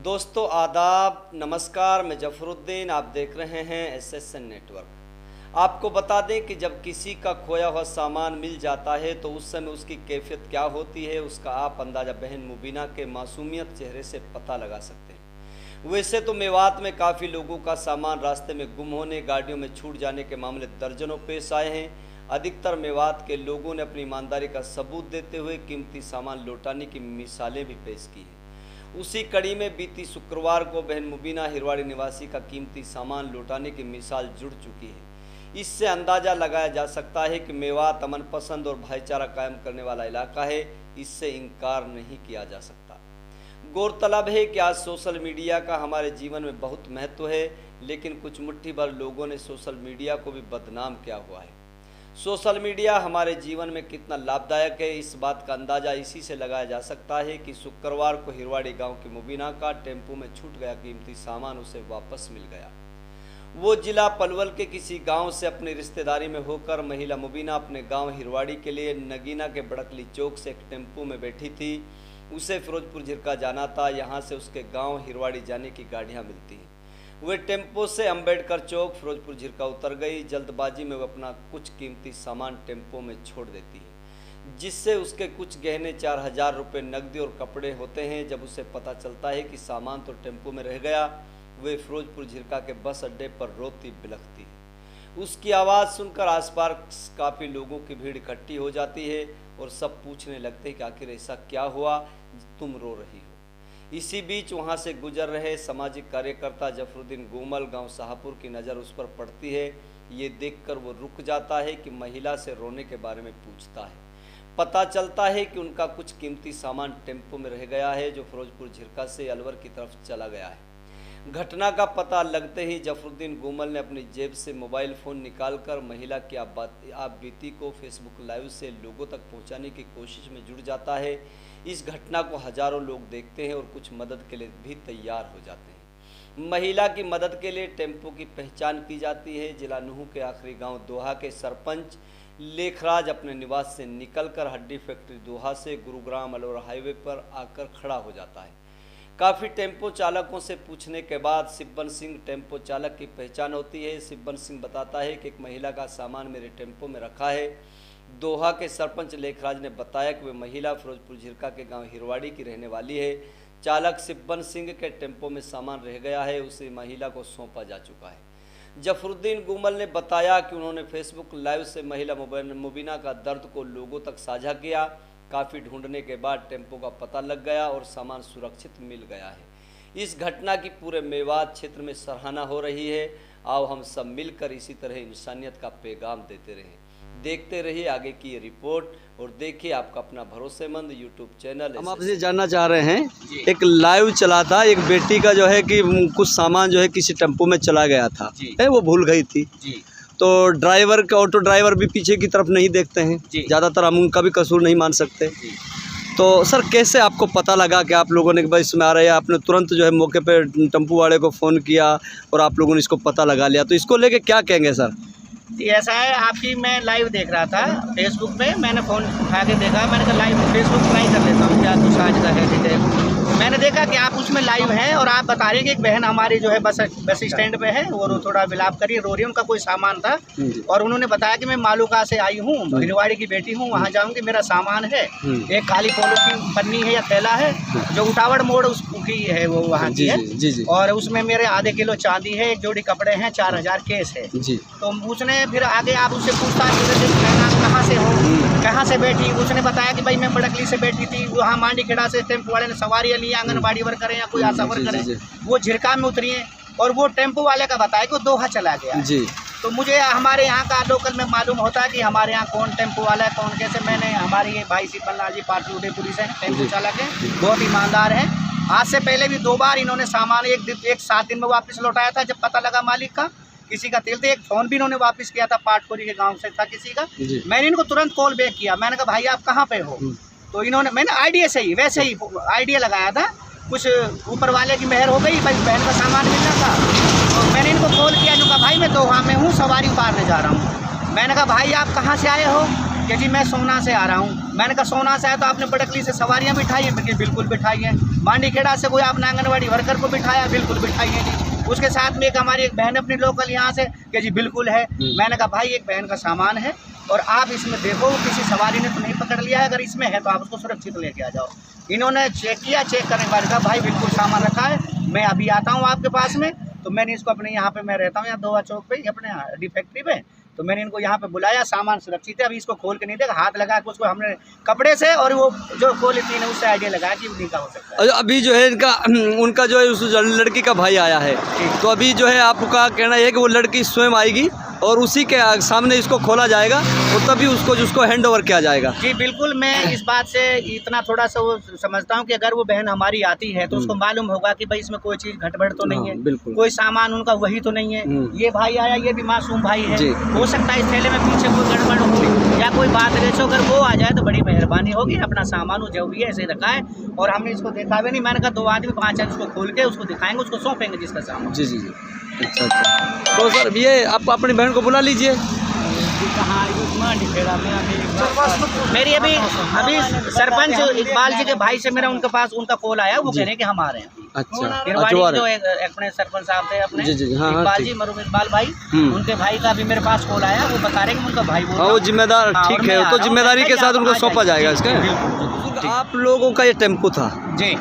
दोस्तों आदाब, नमस्कार। मैं जफरुद्दीन, आप देख रहे हैं एसएसएन नेटवर्क। आपको बता दें कि जब किसी का खोया हुआ सामान मिल जाता है तो उस समय उसकी कैफियत क्या होती है, उसका आप अंदाज़ा बहन मुबीना के मासूमियत चेहरे से पता लगा सकते हैं। वैसे तो मेवात में काफ़ी लोगों का सामान रास्ते में गुम होने, गाड़ियों में छूट जाने के मामले दर्जनों पेश आए हैं। अधिकतर मेवात के लोगों ने अपनी ईमानदारी का सबूत देते हुए कीमती सामान लौटाने की मिसालें भी पेश की हैं। उसी कड़ी में बीती शुक्रवार को बहन मुबीना हिरवाड़ी निवासी का कीमती सामान लौटाने की मिसाल जुड़ चुकी है। इससे अंदाज़ा लगाया जा सकता है कि मेवात अमन पसंद और भाईचारा कायम करने वाला इलाका है, इससे इनकार नहीं किया जा सकता। गौरतलब है कि आज सोशल मीडिया का हमारे जीवन में बहुत महत्व है, लेकिन कुछ मुट्ठी भर लोगों ने सोशल मीडिया को भी बदनाम किया हुआ है। सोशल मीडिया हमारे जीवन में कितना लाभदायक है, इस बात का अंदाज़ा इसी से लगाया जा सकता है कि शुक्रवार को हिरवाड़ी गांव की मुबीना का टेम्पो में छूट गया कीमती सामान उसे वापस मिल गया। वो जिला पलवल के किसी गांव से अपनी रिश्तेदारी में होकर महिला मुबीना अपने गांव हिरवाड़ी के लिए नगीना के बड़कली चौक से एक टेम्पो में बैठी थी। उसे फिरोजपुर झिरका जाना था, यहाँ से उसके गाँव हिरवाड़ी जाने की गाड़ियाँ मिलती हैं। वे टेम्पो से अंबेडकर चौक फिरोजपुर झिरका उतर गई। जल्दबाजी में वो अपना कुछ कीमती सामान टेम्पो में छोड़ देती है, जिससे उसके कुछ गहने 4000 रुपये नकदी और कपड़े होते हैं। जब उसे पता चलता है कि सामान तो टेम्पो में रह गया, वे फिरोजपुर झिरका के बस अड्डे पर रोती बिलखती है। उसकी आवाज़ सुनकर आसपास काफ़ी लोगों की भीड़ इकट्ठी हो जाती है और सब पूछने लगते हैं कि आखिर ऐसा क्या हुआ, तुम रो रही हो। इसी बीच वहां से गुजर रहे सामाजिक कार्यकर्ता जफरुद्दीन गोमल गांव शाहपुर की नज़र उस पर पड़ती है। ये देखकर वो रुक जाता है कि महिला से रोने के बारे में पूछता है। पता चलता है कि उनका कुछ कीमती सामान टेम्पो में रह गया है, जो फिरोजपुर झिरका से अलवर की तरफ चला गया है। घटना का पता लगते ही जफरुद्दीन गोमल ने अपनी जेब से मोबाइल फ़ोन निकालकर महिला की आप बीती को फेसबुक लाइव से लोगों तक पहुंचाने की कोशिश में जुट जाता है। इस घटना को हजारों लोग देखते हैं और कुछ मदद के लिए भी तैयार हो जाते हैं। महिला की मदद के लिए टेम्पो की पहचान की जाती है। जिला नूह के आखिरी गांव दोहा के सरपंच लेखराज अपने निवास से निकलकर हड्डी फैक्ट्री दोहा से गुरुग्राम अलवर हाईवे पर आकर खड़ा हो जाता है। काफ़ी टेम्पो चालकों से पूछने के बाद सिब्बन सिंह टेम्पो चालक की पहचान होती है। सिब्बन सिंह बताता है कि एक महिला का सामान मेरे टेम्पो में रखा है। दोहा के सरपंच लेखराज ने बताया कि वह महिला फिरोजपुर झिरका के गांव हिरवाड़ी की रहने वाली है। चालक सिब्बन सिंह के टेम्पो में सामान रह गया है, उसे महिला को सौंपा जा चुका है। जफरुद्दीन गुमल ने बताया कि उन्होंने फेसबुक लाइव से महिला मुबीना का दर्द को लोगों तक साझा किया। काफ़ी ढूंढने के बाद टेम्पो का पता लग गया और सामान सुरक्षित मिल गया है। इस घटना की पूरे मेवात क्षेत्र में सराहना हो रही है। आओ हम सब मिलकर इसी तरह इंसानियत का पैगाम देते रहें। देखते रहिए आगे की ये रिपोर्ट और देखिए आपका अपना भरोसेमंद यूट्यूब चैनल। हम आपसे जानना चाह रहे हैं, एक लाइव चला था, एक बेटी का जो है कि कुछ सामान जो है किसी टेम्पो में चला गया था, वो भूल गई थी। तो ड्राइवर के ऑटो ड्राइवर भी पीछे की तरफ नहीं देखते हैं, ज़्यादातर हम उनका भी कसूर नहीं मान सकते। तो सर कैसे आपको पता लगा कि आप लोगों ने भाई इसमें आ रहे हैं, आपने तुरंत जो है मौके पे टेम्पो वाले को फ़ोन किया और आप लोगों ने इसको पता लगा लिया, तो इसको लेके क्या कहेंगे सर? ऐसा है, आपकी मैं लाइव देख रहा था फेसबुक पे, मैंने फ़ोन उठा के देखा, मैंने कहा लाइव फेसबुक ट्राई कर लेता हूँ क्या कुछ आज का है डिटेल। मैंने देखा कि आप उसमें लाइव हैं और आप बता रहे हैं कि एक बहन हमारी जो है बस स्टैंड पे है और वो थोड़ा विलाप करी रो रही है, उनका कोई सामान था और उन्होंने बताया कि मैं मालूका से आई हूँ, हिरवाड़ी की बेटी हूँ, वहाँ जाऊँगी, मेरा सामान है, एक काली पोलो की पन्नी है या थैला है जो उठावड़ मोड़ उसकी है, वो वहाँ की है, और उसमें मेरे आधे किलो चांदी है, एक जोड़ी कपड़े हैं, 4000 केस है। तो उसने फिर आगे आप उससे पूछताछ कहाँ से हो, कहाँ से बैठी, उसने बताया कि भाई मैं बड़कली से बैठी थी, वहाँ मांडी खेड़ा से टेम्पो वाले ने सवारी ली, आंगनबाड़ी वर्कर या कोई आशा वर्कर है, वो झिरका में उतरी है और वो टेम्पो वाले का बताया कि वो दोहा चला गया जी। तो मुझे हमारे यहाँ का लोकल में मालूम होता है कि हमारे यहाँ कौन टेम्पो वाला है, कौन कैसे। मैंने हमारे ये भाई सिब्बन लाल जी पार्टी उदयपुरी से टेम्पो चालक है, बहुत ईमानदार है। आज से पहले भी 2 बार इन्होंने सामान एक 7 दिन में वापस लौटाया था, जब पता लगा मालिक का। किसी का तेल थे, एक फ़ोन भी इन्होंने वापस किया था, पाटकोरी के गांव से था किसी का। मैंने इनको तुरंत कॉल बैक किया, मैंने कहा भाई आप कहाँ पे हो, तो इन्होंने, मैंने आइडिया से ही वैसे ही आइडिया लगाया था, कुछ ऊपर वाले की मेहर हो गई, भाई बहन का सामान मिलना था। तो मैंने इनको कॉल किया, इन्होंने कहा भाई मैं दोहा में हूँ, सवारी उतारने जा रहा हूँ। मैंने कहा भाई आप कहाँ से आए हो, कि जी मैं सोना से आ रहा हूँ। मैंने कहा सोना से आए तो आपने बड़कली से सवारियाँ बिठाई हैं? बिल्कुल बिठाई हैं। मांडीखेड़ा से कोई आपने आंगनबाड़ी वर्कर को बिठाया, बिल्कुल बिठाइए जी। उसके साथ में एक हमारी एक बहन अपनी लोकल यहाँ से कि जी बिल्कुल है। मैंने कहा भाई एक बहन का सामान है और आप इसमें देखो किसी सवारी ने तो नहीं पकड़ लिया है, अगर इसमें है तो आप उसको सुरक्षित लेके आ जाओ। इन्होंने चेक किया, चेक करने के बाद कहा भाई बिल्कुल सामान रखा है, मैं अभी आता हूँ आपके पास में। तो मैंने इसको अपने यहाँ पे, मैं रहता हूँ यहाँ दोवा चौक पे अपने डी फैक्ट्री पे, तो मैंने इनको यहाँ पे बुलाया, सामान सुरक्षित है, अभी इसको खोल के नहीं देगा, हाथ लगा के उसको हमने कपड़े से और वो जो पॉलीथीन है उससे आइडिया लगा कि उन्हीं का हो सकता है। अभी जो है इनका उनका जो है उस लड़की का भाई आया है, तो अभी जो है आपका कहना है कि वो लड़की स्वयं आएगी और उसी के सामने इसको खोला जाएगा और तभी उसको हैंड ओवर किया जाएगा। जी बिल्कुल, मैं इस बात से इतना थोड़ा सा वो समझता हूँ कि अगर वो बहन हमारी आती है तो उसको मालूम होगा कि भाई इसमें कोई चीज़ गड़बड़ तो नहीं है, कोई सामान उनका वही तो नहीं है। ये भाई आया, ये भी मासूम भाई है, हो सकता है इस थैले में पीछे कोई गड़बड़ हो या कोई बात रेचो, अगर वो आ जाए तो बड़ी मेहरबानी होगी। अपना सामान वो जो भी है ऐसे रखा है और हमने इसको देखा भी नहीं। मैंने कहा 2 आदमी 5 आदमी उसको खोल के उसको दिखाएंगे, उसको सौंपेंगे जिसका सामान। जी जी जी, अच्छा अच्छा। तो सर ये आप अपनी बहन को बुला लीजिए। मेरी अभी सरपंच इकबाल जी के भाई से मेरा उनके पास उनका कॉल आया, वो कह रहे हैं कि हम आ रहे हैं। अच्छा, जो अपने सरपंच साहब थे अपने इकबाल जी, मरूम इकबाल भाई, उनके भाई का भी मेरे पास कॉल आया, वो बता रहे हैं कि उनका भाई वो जिम्मेदार, ठीक है, तो जिम्मेदारी के साथ उनको सौंपा जाएगा इसका। आप लोगों का ये टेम्पो था जी,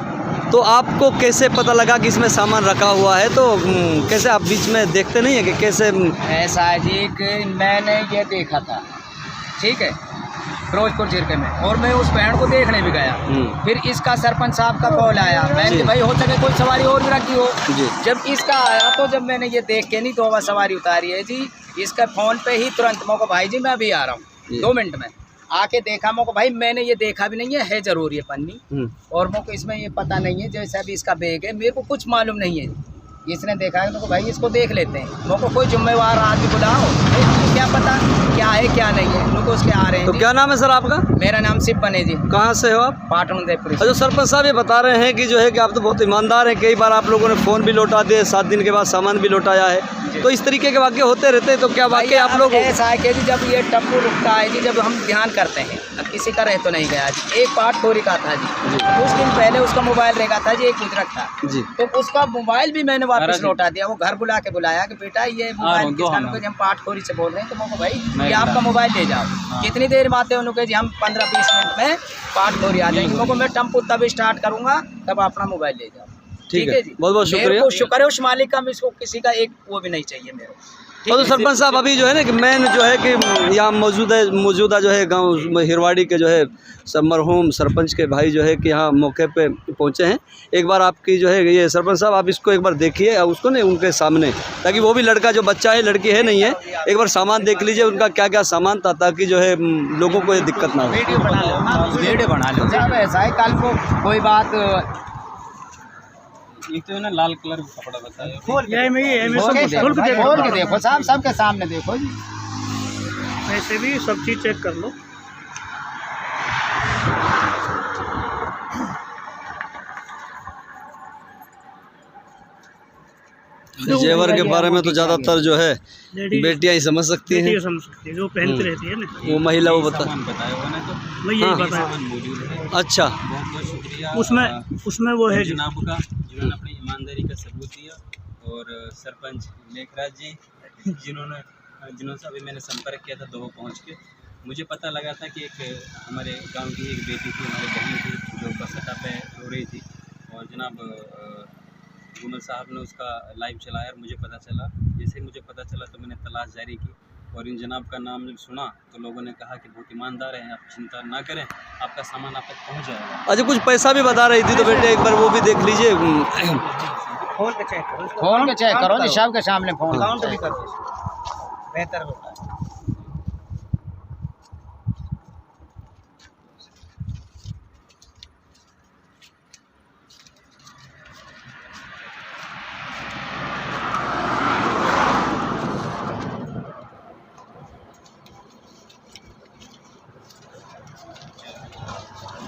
तो आपको कैसे पता लगा कि इसमें सामान रखा हुआ है? तो कैसे आप बीच में देखते नहीं है कि कैसे? ऐसा है जी कि मैंने ये देखा था, ठीक है, फिरोजपुर जिले में, और मैं उस बहन को देखने भी गया। फिर इसका सरपंच साहब का कॉल आया, मैंने भाई हो सके कोई सवारी और भी रखी हो। जब इसका आया तो जब मैंने ये देख के नहीं तो वह सवारी उतारी है जी, इसका फ़ोन पे ही तुरंत मौको भाई जी मैं अभी आ रहा हूँ 2 मिनट में आके देखा मौको भाई मैंने ये देखा भी नहीं है जरूर ये पन्नी, और मौको इसमें ये पता नहीं है जैसा भी इसका बैग है, मेरे को कुछ मालूम नहीं है। इसने देखा है तो भाई इसको देख लेते हैं, मौको कोई जिम्मेवार आदमी बुलाओ, क्या पता क्या है क्या नहीं है, लोग उसके आ रहे हैं। तो क्या नाम है सर आपका? मेरा नाम सिपन है जी। कहाँ से हो आप? पाटन उदयपुर। जो सरपंच साहब ये बता रहे हैं कि जो है कि आप तो बहुत ईमानदार हैं, कई बार आप लोगों ने फ़ोन भी लौटा दिए, 7 दिन के बाद सामान भी लौटाया है, तो इस तरीके के वाक़ये होते रहते हैं। तो क्या वाक़ई आप लोग ऐसा है कि जब ये टप्पू रुकता है जी, जब हम ध्यान करते हैं, अब किसी का रह तो नहीं गया जी, एक पार्ट चोरी का था जी, कुछ दिन पहले उसका मोबाइल रखा था जी, एक गुजरत था जी, तो उसका मोबाइल भी मैंने वापस लौटा दिया। वो घर बुला के बुलाया कि बेटा ये मोबाइल किसान हम पाठ खोरी से बोल रहे हैं, तो भाई ये आपका मोबाइल ले जाओ। कितनी देर में आते हैं उन्होंने जी, हम 15-20 मिनट में पाठ खोरी आ जाएंगे, मैं टेम्पो तब स्टार्ट करूँगा तब अपना मोबाइल ले जाओ। ठीक है जी, बहुत बहुत शुक्रिया। शुक्र है उस मालिक का, इसको किसी का एक वो भी नहीं चाहिए मेरे। तो सरपंच साहब अभी जो है ना कि मेन जो है कि यहाँ मौजूदा जो है गांव हिरवाड़ी के जो है सब मरहूम सरपंच के भाई जो है कि यहाँ मौके पे पहुँचे हैं। एक बार आपकी जो है ये सरपंच साहब आप इसको एक बार देखिए उसको नहीं उनके सामने, ताकि वो भी लड़का जो बच्चा है लड़की है नहीं है, एक बार सामान देख लीजिए उनका क्या क्या सामान था, ताकि जो है लोगों को ये दिक्कत ना हो। वीडियो बना लो साहब, ऐसा है कल को कोई बात एक तो है ना लाल कलर का कपड़ा बताया, खोल के देखो साहब, सबके सामने देखो जी, वैसे भी सब चीज़ चेक कर लो। जेवर के बारे में तो ज़्यादातर जो है बेटियां ही समझ सकती हैं, जो पहनती रहती है ना, वो महिला वो बताया होगा ना, तो मैं यही बताया। मौजूद है। अच्छा, बहुत बहुत शुक्रिया उसमें वो है जनाब का, जिन्होंने अपनी ईमानदारी का सबूत दिया, और सरपंच लेखराज जी जिन्होंने अभी मैंने संपर्क किया था दो पहुँच के, मुझे पता लगा था कि एक हमारे गांव की एक बेटी थी, हमारी बहन थी, जो बसटा पे रो रही थी, और जनाब गुमल साहब ने उसका लाइव चलाया और मुझे पता चला। जैसे मुझे पता चला तो मैंने तलाश जारी की, और इन जनाब का नाम जब सुना तो लोगों ने कहा कि बहुत ईमानदार हैं, आप चिंता ना करें, आपका सामान आप तक पहुंच जाएगा। अच्छा, कुछ पैसा भी बता रही थी, तो बेटे एक बार वो भी देख लीजिए, खोल के चेक करो जी, सब के सामने फोन काउंट भी कर दो, बेहतर होता है।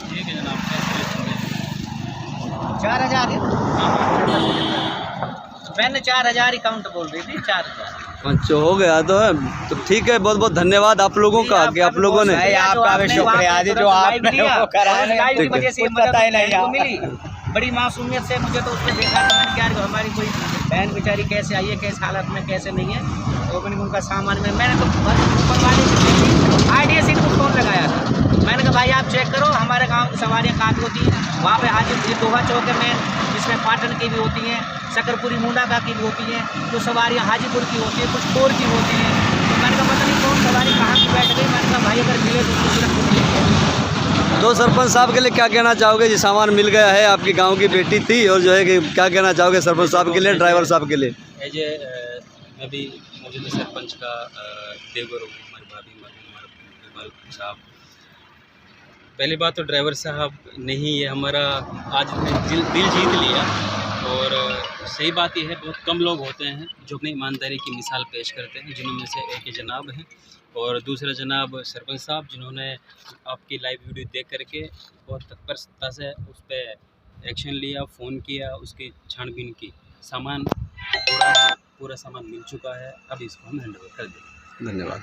ठीक है जनाब, 4000 है, मैंने 4000 ही काउंट बोल रही थी, 4000। अच्छा हो गया तो ठीक है। बहुत बहुत धन्यवाद आप लोगों का कि आप लोगों ने आपका भी शुक्रिया जी, जो आपने वो करा है, वजह से पता ही नहीं। बड़ी मासूमियत से मुझे तो उसने देखा कि मैंने क्या हमारी कोई बहन बेचारी कैसे आई है, कैसे हालत में कैसे नहीं है, तो मैंने उनका सामान में मैंने तो ऊपर वाले आइडिया सीट को फ़ोन लगाया था। मैंने कहा भाई आप चेक करो, हमारे गांव की सवारियाँ काफ़ी होती हैं, वहाँ पे हाजीपुर दोहा चौक में जिसमें पाटन की भी होती हैं, सकरपुरी मुंडाका की भी होती हैं, जो सवारियाँ हाजीपुर की होती हैं, कुछ कोर की होती हैं। तो मैंने कहा पता नहीं कौन सवारी कहाँ की बैठ गई। मैंने कहा भाई अगर मिले तो उसको सुरक्षित मिलेगी। तो सरपंच साहब के लिए क्या कहना चाहोगे? जी सामान मिल गया है, आपकी गांव की बेटी थी, और जो है कि क्या कहना चाहोगे सरपंच साहब के लिए, ड्राइवर साहब के लिए? मैं भी मौजूदा सरपंच का देवर हूँ, हमारे भाभी हमारे साहब। पहली बात तो ड्राइवर साहब ने ही ये हमारा आज दिल जीत लिया, और सही बात यह है बहुत कम लोग होते हैं जो अपनी ईमानदारी की मिसाल पेश करते हैं, जिनमें से एक ही जनाब हैं, और दूसरा जनाब सरपंच साहब, जिन्होंने आपकी लाइव वीडियो देख करके बहुत तत्परता से उस पर एक्शन लिया, फ़ोन किया, उसकी छानबीन की। सामान पूरा सामान मिल चुका है, अब इसको हम हैंड ओवर कर देंगे। धन्यवाद।